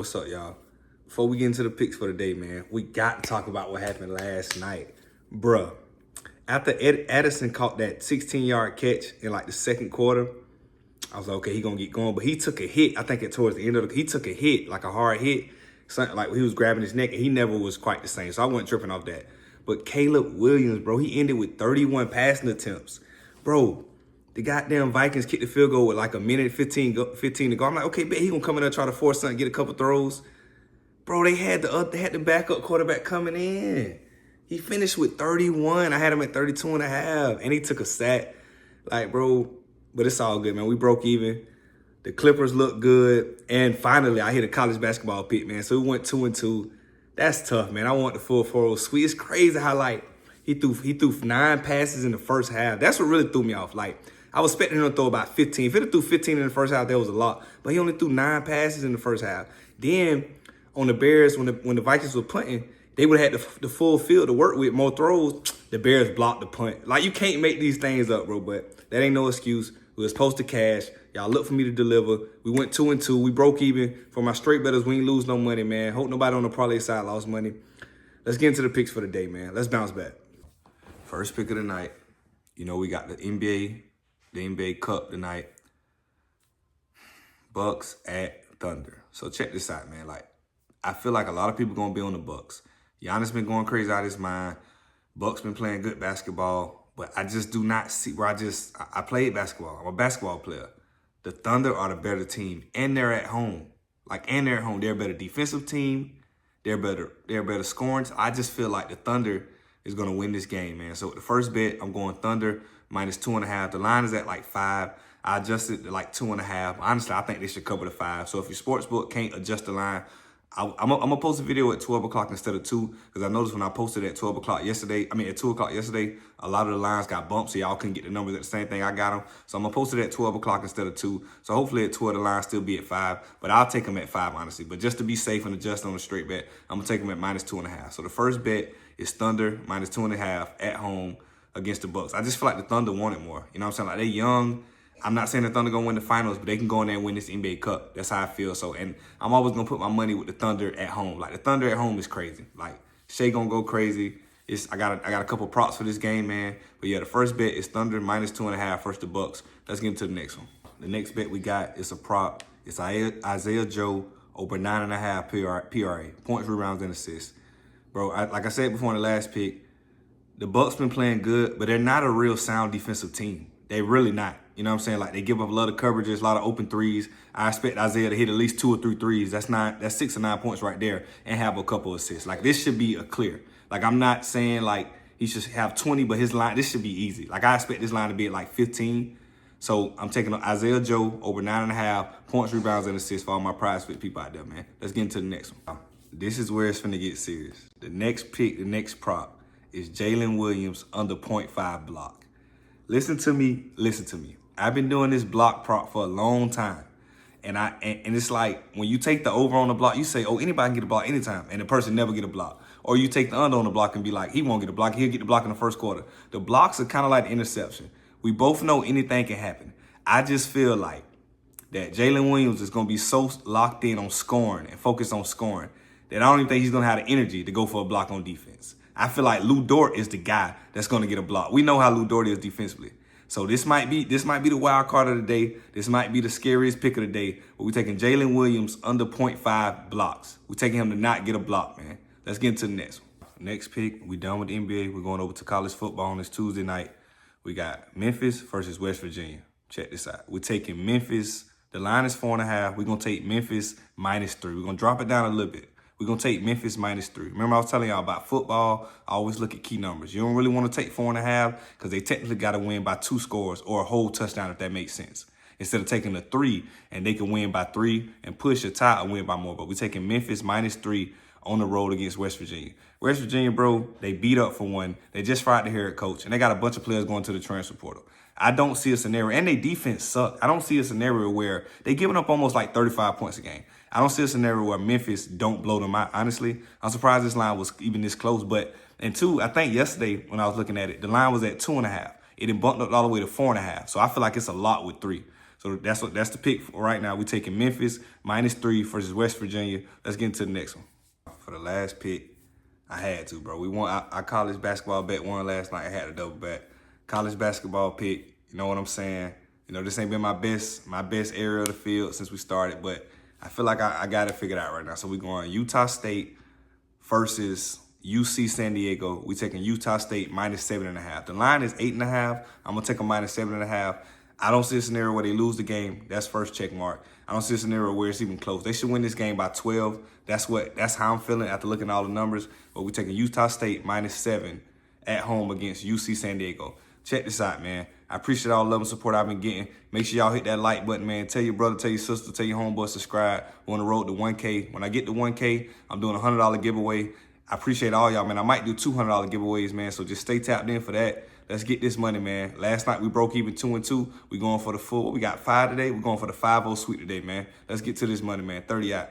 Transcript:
What's up, y'all? Before we get into the picks for the day, man, we got to talk about what happened last night. Bruh, after Edison caught that 16-yard catch in like the second quarter, I was like, okay, he gonna get going. But he took a hit, I think towards the end of he took a hit, like a hard hit. Something like he was grabbing his neck, and he never was quite the same. So I wasn't tripping off that. But Caleb Williams, bro, he ended with 31 passing attempts. Bro, the goddamn Vikings kicked the field goal with like a minute 15 to go. I'm like, okay, bet he gonna come in there and try to force something, get a couple throws. Bro, they had the backup quarterback coming in. He finished with 31. I had him at 32 and a half, and he took a sack. Like, bro, but it's all good, man. We broke even. The Clippers look good. And finally, I hit a college basketball pick, man. So we went 2-2. That's tough, man. I want the full 4-0 sweep. It's crazy how, like, he threw 9 passes in the first half. That's what really threw me off. Like, I was expecting him to throw about 15. If he threw 15 in the first half, that was a lot. But he only threw 9 passes in the first half. Then, on the Bears, when the Vikings were punting, they would have had the full field to work with, more throws. The Bears blocked the punt. Like, you can't make these things up, bro, but that ain't no excuse. We were supposed to cash. Y'all look for me to deliver. We went 2-2. We broke even. For my straight bettors, we ain't lose no money, man. Hope nobody on the parlay side lost money. Let's get into the picks for the day, man. Let's bounce back. First pick of the night. You know, we got the NBA Cup tonight. Bucks at Thunder. So check this out, man. Like, I feel like a lot of people going to be on the Bucks. Giannis been going crazy out of his mind. Bucks been playing good basketball. But I just do not see where I played basketball. I'm a basketball player. The Thunder are the better team. And they're at home. They're a better defensive team. They're better scoring. I just feel like the Thunder is going to win this game, man. So the first bet, I'm going Thunder -2.5. The line is at like 5. I adjusted to like 2.5. Honestly, I think they should cover the 5. So if your sportsbook can't adjust the line, I'm gonna post a video at 12 o'clock instead of 2, because I noticed when I posted at 12 o'clock yesterday, at 2 o'clock yesterday, a lot of the lines got bumped, so y'all couldn't get the numbers at the same thing I got them. So I'm gonna post it at 12 o'clock instead of 2. So hopefully at 12 the line still be at 5, but I'll take them at 5, honestly. But just to be safe and adjust on the straight bet, I'm gonna take them at -2.5. So the first bet is Thunder -2.5 at home against the Bucks. I just feel like the Thunder want it more. You know what I'm saying? Like, they young. I'm not saying the Thunder gonna win the finals, but they can go in there and win this NBA Cup. That's how I feel. So, and I'm always gonna put my money with the Thunder at home. Like, the Thunder at home is crazy. Like, Shea gonna go crazy. I got a couple props for this game, man. But yeah, the first bet is Thunder -2.5 versus the Bucks. Let's get into the next one. The next bet we got is a prop. It's Isaiah Joe over 9.5 PRA, points, rebounds, and assists. Bro, like I said before in the last pick, the Bucks been playing good, but they're not a real sound defensive team. They really not. You know what I'm saying? Like, they give up a lot of coverages, a lot of open threes. I expect Isaiah to hit at least 2 or 3 threes. That's 6 or 9 points right there, and have a couple assists. Like, this should be a clear. Like, I'm not saying like he should have 20, but this should be easy. Like, I expect this line to be at like 15. So I'm taking Isaiah Joe over 9.5 points, rebounds, and assists for all my prize fit people out there, man. Let's get into the next one. This is where it's finna get serious. The next pick, the next prop is Jalen Williams under 0.5 block. Listen to me. I've been doing this block prop for a long time. And it's like, when you take the over on the block, you say, oh, anybody can get a block anytime, and the person never get a block. Or you take the under on the block and be like, he won't get a block, he'll get the block in the first quarter. The blocks are kind of like the interception. We both know anything can happen. I just feel like that Jalen Williams is going to be so locked in on scoring and focused on scoring that I don't even think he's going to have the energy to go for a block on defense. I feel like Lou Dort is the guy that's going to get a block. We know how Lou Dort is defensively. So this might be the wild card of the day. This might be the scariest pick of the day. But we're taking Jalen Williams under 0.5 blocks. We're taking him to not get a block, man. Let's get into the next one. Next pick, we done with the NBA. We're going over to college football on this Tuesday night. We got Memphis versus West Virginia. Check this out. We're taking Memphis. The line is 4.5. We're going to take Memphis -3. We're going to drop it down a little bit. We're going to take Memphis -3. Remember, I was telling y'all about football. I always look at key numbers. You don't really want to take 4.5 because they technically got to win by 2 scores or a whole touchdown, if that makes sense. Instead of taking the 3, and they can win by 3 and push a tie or win by more. But we're taking Memphis -3 on the road against West Virginia. West Virginia, bro, they beat up for one. They just fired the head coach, and they got a bunch of players going to the transfer portal. I don't see a scenario, and their defense suck. I don't see a scenario where they giving up almost like 35 points a game. I don't see a scenario where Memphis don't blow them out, honestly. I'm surprised this line was even this close. But, and 2, I think yesterday when I was looking at it, the line was at 2.5. It bumped up all the way to 4.5. So I feel like it's a lot with 3. So that's the pick for right now. We're taking Memphis -3 versus West Virginia. Let's get into the next one. For the last pick, I had to, bro. We won our college basketball bet won last night. I had to double bet. College basketball pick, you know what I'm saying? You know, this ain't been my best area of the field since we started, but I feel like I got it figured out right now. So we're going Utah State versus UC San Diego. We taking Utah State -7.5. The line is 8.5. I'm gonna take them -7.5. I don't see a scenario where they lose the game. That's first check mark. I don't see a scenario where it's even close. They should win this game by 12. That's how I'm feeling after looking at all the numbers. But we're taking Utah State -7 at home against UC San Diego. Check this out, man. I appreciate all the love and support I've been getting. Make sure y'all hit that like button, man. Tell your brother, tell your sister, tell your homeboy, subscribe. We're on the road to 1K. When I get to 1K, I'm doing a $100 giveaway. I appreciate all y'all, man. I might do $200 giveaways, man. So just stay tapped in for that. Let's get this money, man. Last night we broke even 2-2. We going for the full. We got 5 today. We're going for the 5-0 sweep today, man. Let's get to this money, man. 30 out.